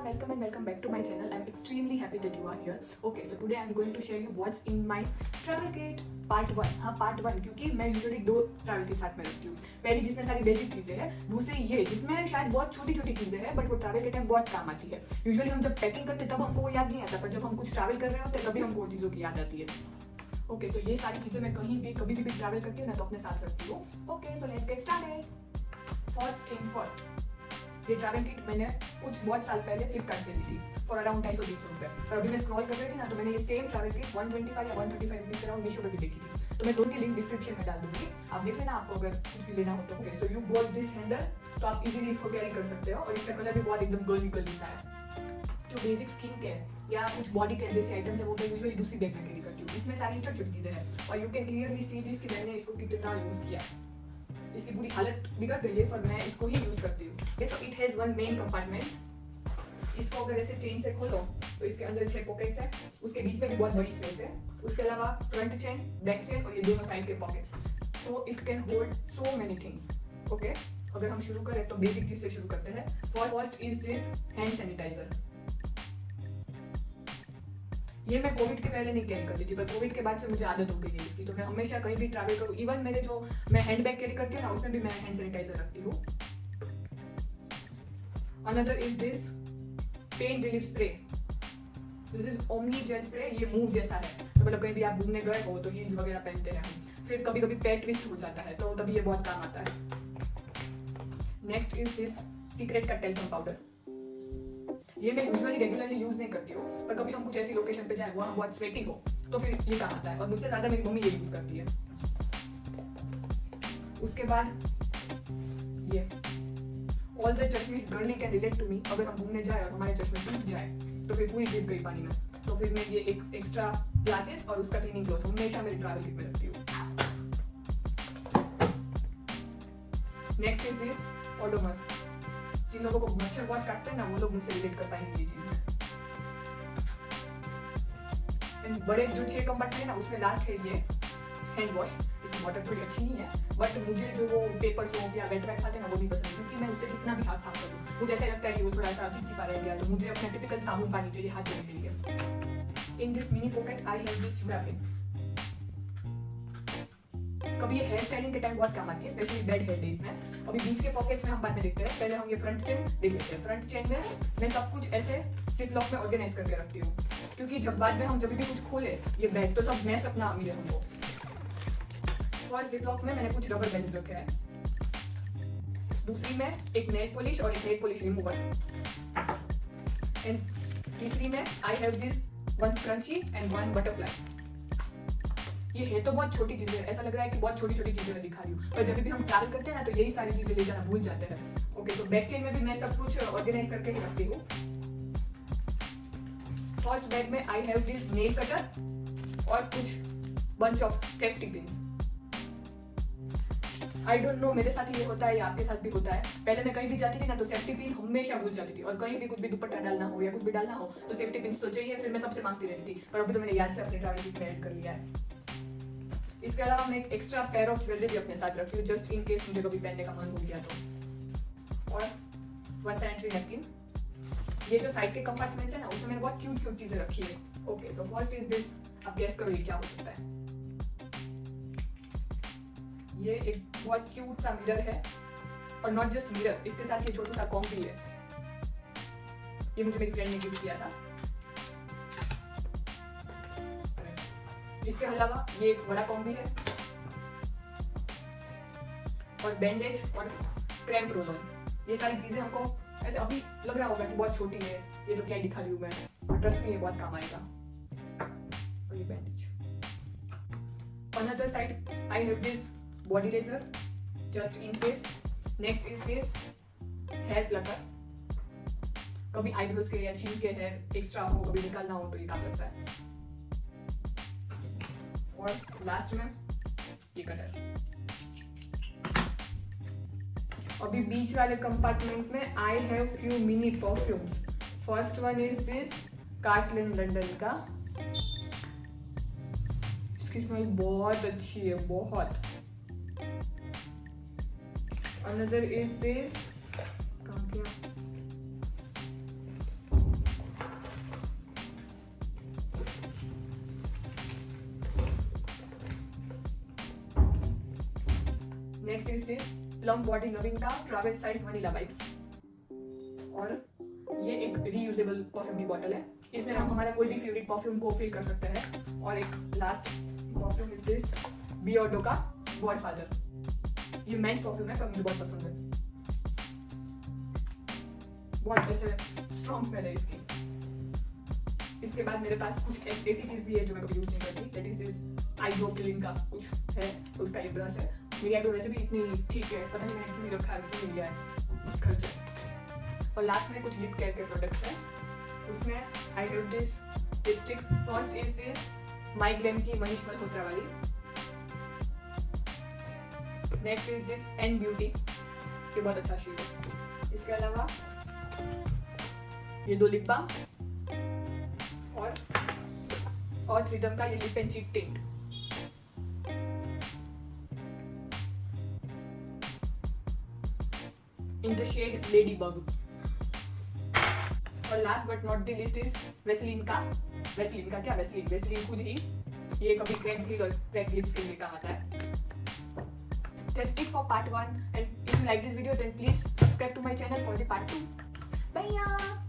welcome and welcome back to my channel. I'm extremely happy that you are here. Okay, so today I'm going to share you what's in my travel kit part 1. हाँ part 1 क्योंकि मैं usually 2 travel kit साथ में रखती हूँ. पहली जिसमें सारी बेसिक चीज़ें हैं, दूसरी ये जिसमें शायद बहुत छोटी छोटी चीज़ें हैं बट वो ट्रैवल के टाइम बहुत काम आती है. यूजुअली हम जब पैकिंग करते तब हमको वो याद नहीं आता, पर जब हम कुछ ट्रैवल कर रहे होते तभी हमको वो चीज़ों की याद आती है. ओके, तो ये सारी चीज़ें मैं कहीं भी कभी भी ट्रैवल करती हूँ ना तो अपने साथ रखती हूँ. Okay, so let's get started. First thing first, ये ट्रैवल किट मैंने कुछ बहुत साल पहले फ्लिपकार्ट से ली थी फॉर अराउंड 250-300 रुपये. और अभी मैं स्क्रॉल कर रही थी ना तो मैंने ये सेम ट्रैवल किट 125 या 135 रुपीज़ अराउंड मीशो पर भी देखी थी. तो मैं दोनों की लिंक डिस्क्रिप्शन में डाल दूंगी, आप देख लेना आपको अगर कुछ भी लेना हो तो. Okay, so you got this handle, तो आप इजीली इसको कैरी कर सकते हो. और इसका कलर भी बहुत एकदम गर्ली गर्ली सा है. जो बेसिक स्किन केयर या कुछ बॉडी केयर जैसे आइटम्स है वो मैं यूजुअली दूसरी बैग में कैरी करती हूँ. इसमें सारी छोटी छोटी चीज़ें हैं और you can clearly see this कि मैंने इसको कितना यूज़ किया है. इसकी पूरी हालत बिगड़ गई है पर मैं इसको ही यूज करती हूँ. So it has one main compartment. इसको अगर ऐसे चेन से खोलो तो इसके अंदर 6 पॉकेट्स है, उसके बीच में भी बहुत बड़ी स्पेस है. उसके अलावा फ्रंट चेन, बैक चेन और ये दोनों साइड के pockets. So it can hold so many things. Okay, अगर हम शुरू करें तो बेसिक चीज से शुरू करते हैं. First is this hand sanitiser. ये मैं कोविड के पहले नहीं कैरी करती थी पर कोविड के बाद से मुझे आदत हो गई है इसकी. तो मैं हमेशा कहीं भी ट्रैवल करूँ, इवन मेरे जो मैं हैंड बैग कैरी करती हूँ ना उसमें भी मैं हैंड सैनिटाइजर रखती हूँ. Another is this pain relief spray. This is Omni gel spray. ये मूव जैसा है, तो मतलब कहीं भी आप घूमने गए हो तो हील्स वगैरह पहनते हैं, फिर कभी कभी पैर ट्विस्ट हो जाता है तो तभी ये बहुत काम आता है. नेक्स्ट इज दिस सीक्रेट का टेल्कम पाउडर. ये मैं यूजुअली रेगुलरली यूज नहीं करती हूँ पर कभी हम कुछ ऐसी लोकेशन पे जाए वहाँ बहुत स्वेटी हो तो फिर ये काम आता है. और मुझसे ज़्यादा मेरी मम्मी ये यूज करती है. उसके बाद ये ऑल द चश्मिश girly can relate to me. अगर हम घूमने जाए और हमारे चश्मे टूट जाए तो फिर पूरी डूब गई पानी में, तो फिर मैं ये एक एक्स्ट्रा ग्लासेस और उसका क्लीनिंग क्लॉथ हमेशा मेरी ट्रैवल किट में रखती हूँ. Next is this Odomos. जिन लोगों को मच्छर बहुत काटते हैं ना वो लोग मुझसे रिलेट कर पाएंगे ये चीज. एंड बड़े जो 6 कंपार्टमेंट है ना उसमें लास्ट है ये हैंड वॉश. इसकी बॉटल थोड़ी अच्छी नहीं है बट मुझे जो वो पेपर सोप या वेट वैक्स आते हैं ना वो नहीं पसंद क्योंकि मैं उससे कितना भी हाथ साफ करूँ मुझे ऐसा लगता है कि वो थोड़ा सा चिपचिपा रह गया. तो मुझे अपना टिपिकल साबुन पानी चाहिए हाथ धोने के लिए. In this mini pocket I have this wrapping. कभी ये हेयर स्टाइलिंग के टाइम बहुत काम आती है, स्पेशली बेड हेयर डेज में. अभी बीच के पॉकेट्स में हम बाद में देखते हैं, पहले हम ये फ्रंट चेन देख लेते हैं. फ्रंट चेन में मैं सब कुछ ऐसे जिप लॉक में ऑर्गेनाइज करके रखती हूँ क्योंकि जब बाद में हम जब भी कुछ खोले ये बैग तो सब मैस अपना मिले हमको. फर्स्ट जिप लॉक में मैंने कुछ रबर बैंड रखे हैं, दूसरी में एक नेल पॉलिश और एक नेल पॉलिश रिमूवर, एंड तीसरी में आई have this one scrunchie and one butterfly. ये है तो बहुत छोटी चीजें, ऐसा लग रहा है कि बहुत छोटी छोटी चीजें मैं दिखा रही हूँ पर जब भी हम ट्रैवल करते हैं ना तो यही सारी चीजें ले जाना भूल जाते हैं. ओके, तो बैक चेन में भी मैं सब कुछ ऑर्गेनाइज करके ही रखती हूँ. फर्स्ट बैग में आई हैव दिस नेल कटर और कुछ bunch of safety pin. I don't know मेरे साथ ही ये होता है या आपके साथ भी होता है. पहले मैं कहीं भी जाती थी ना तो सेफ्टी पिन हमेशा भूल जाती थी और कहीं भी कुछ भी दुपट्टा डालना हो या कुछ भी डालना हो तो सेफ्टी पिन तो चाहिए, फिर मैं सबसे मांगती रहती थी. पर अभी तो मैंने याद से अपने ट्रैवल किट में ऐड कर लिया है. इसके अलावा मैं एक एक्स्ट्रा पेयर ऑफ ज्वेलरी अपने साथ रखती हूँ जस्ट इन केस मुझे कभी पहनने का मन हो गया तो. और वन सैनिटरी नैपकिन. ये जो साइड के कंपार्टमेंट्स है ना उसमें मैंने बहुत क्यूट क्यूट चीजें रखी है. Okay, so first is this. अब गेस करो ये क्या हो सकता है. ये एक बहुत क्यूट सा मिरर है और नॉट जस्ट मिरर, इसके साथ ये छोटा सा कॉम्ब भी है. ये मुझे मेरी फ्रेंड ने गिफ्ट किया था. इसके अलावा ये एक बड़ा कॉम्ब भी है और बैंडेज और क्रैम्प रोल ऑन. ये सारी चीजें हमको ऐसे अभी लग रहा होगा कि बहुत छोटी है, ये तो क्या ही दिखा रही हूँ मैं, और ट्रस्ट में ये बहुत काम आएगा. और ये bandage. Another side I have this body razor just in case. Next is this hair plucker. कभी आईब्रोज के या चीन के हेयर एक्स्ट्रा हो, कभी निकालना हो तो ये काम करता है. और लास्ट में ये कटर. अभी बीच वाले कंपार्टमेंट में I have few mini perfumes. First one is this कार्टलन London का. इसकी स्मेल बहुत अच्छी है, बहुत. Another is this next is this plum body loving का ट्रैवल साइज वनीला वाइब्स, और ये एक रीयूजेबल परफ्यूम की बॉटल है, इसमें हम हमारा कोई भी फेवरेट परफ्यूम को फिल कर सकते हैं। और एक last perfume is this Beardo का गॉडफादर, ये मेंस परफ्यूम है पर मुझे बहुत पसंद है, बहुत ऐसे स्ट्रॉन्ग स्मेल है इसकी। इसके बाद मेरे पास कुछ एक ऐसी चीज भी है जो मैं कभी यूज नहीं करती, that is this eyebrow filling का कुछ है, उसका एक ब्रश है। मेरी आईब्रो वैसे भी इतनी ठीक है, पता नहीं मैंने क्यों रखा है, क्यों लिया है खर्चा। और लास्ट में कुछ लिप केयर के प्रोडक्ट्स हैं, उसमें आई have this lipsticks. First is this my glam की मनीष मल्होत्रा वाली, next is this and beauty, ये बहुत अच्छा शेड है। इसके अलावा ये 2 लिप बाम और रिदम का ये lip and cheek tint. In the shade lady bug. और last but not the list is Vaseline का क्या वेसलीन खुद ही, ये कभी क्रैक लिप्स के लिए काम आता है। That's it for part 1, and if you like this video then please subscribe to my channel for the part 2. Bye.